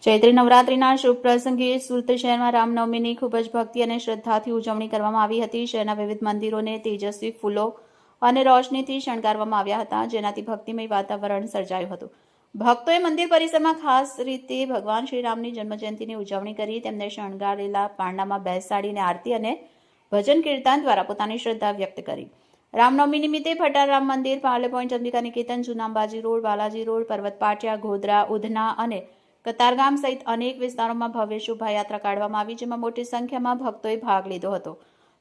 ચૈત્રી નવરાત્રિના શુભ પ્રસંગે સુરત શહેરમાં રામનવમીની ખૂબ જ ભક્તિ અને શ્રદ્ધાથી ઉજવણી કરવામાં આવી હતી. શહેરના વિવિધ મંદિરોને તેજસ્વી ફૂલો અને રોશનીથી શણગારવામાં આવ્યા હતા, જેનાથી ભક્તિમય વાતાવરણ સર્જાયું હતું. ભક્તોએ મંદિર પરિસરમાં ખાસ રીતે ભગવાન શ્રીરામની જન્મજયંતિની ઉજવણી કરી. તેમને શણગારેલા પાંડામાં બેસાડીને આરતી અને ભજન કીર્તન દ્વારા પોતાની શ્રદ્ધા વ્યક્ત કરી. રામનવમી નિમિત્તે ભટાર રામ મંદિર, પાર્લે પોઈન્ટ, અંબિકા નિકેતન, જૂના અંબાજી રોડ, બાલાજી રોડ, પર્વત પાટિયા, ગોધરા, ઉધના અને કતારગામ સહિત અનેક વિસ્તારોમાં ભવ્ય શોભાયાત્રા કાઢવામાં આવી, જેમાં મોટી સંખ્યામાં ભક્તોએ ભાગ લીધો હતો.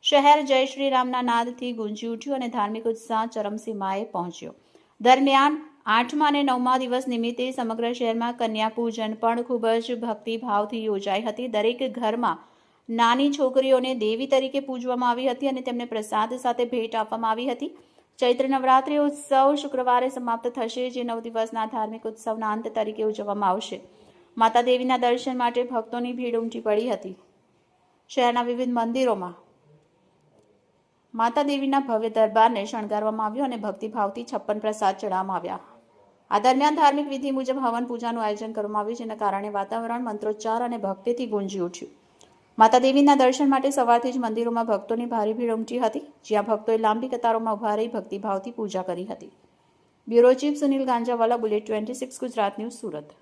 શહેર જય શ્રી રામના નાદથી ગુંજી ઉઠ્યું અને ધાર્મિક ઉત્સાહ ચરમસીમાએ પહોંચ્યો. દરમિયાન 8મા અને 9મા દિવસ નિમિત્તે સમગ્ર શહેરમાં કન્યા પૂજન પણ ખૂબ જ ભક્તિભાવથી યોજાઈ હતી. દરેક ઘરમાં નાની છોકરીઓને દેવી તરીકે પૂજવામાં આવી હતી અને તેમને પ્રસાદ સાથે ભેટ આપવામાં આવી હતી. ચૈત્ર નવરાત્રિ ઉત્સવ શુક્રવારે સમાપ્ત થશે, જે 9 દિવસના ધાર્મિક ઉત્સવના અંત તરીકે ઉજવવામાં આવશે. માતા દેવીના દર્શન માટે ભક્તોની ભીડ ઉમટી પડી હતી. શહેરના વિવિધ મંદિરોમાં માતા દેવીના ભવ્ય દરબારને શણગારવામાં આવ્યો અને ભક્તિભાવથી 56 પ્રસાદ ચડાવવામાં આવ્યા. આ દરમિયાન ધાર્મિક વિધિ મુજબ હવન પૂજાનું આયોજન કરવામાં આવ્યું, જેના કારણે વાતાવરણ મંત્રોચ્ચાર અને ભક્તિથી ગુંજી ઉઠ્યું. માતા દેવીના દર્શન માટે સવારથી જ મંદિરોમાં ભક્તોની ભારે ભીડ ઉમટી હતી, જ્યાં ભક્તોએ લાંબી કતારોમાં ઉભા રહી ભક્તિભાવથી પૂજા કરી હતી. Bureau chief Sunil Ganjawala, bullet 26 Gujarat news, Surat.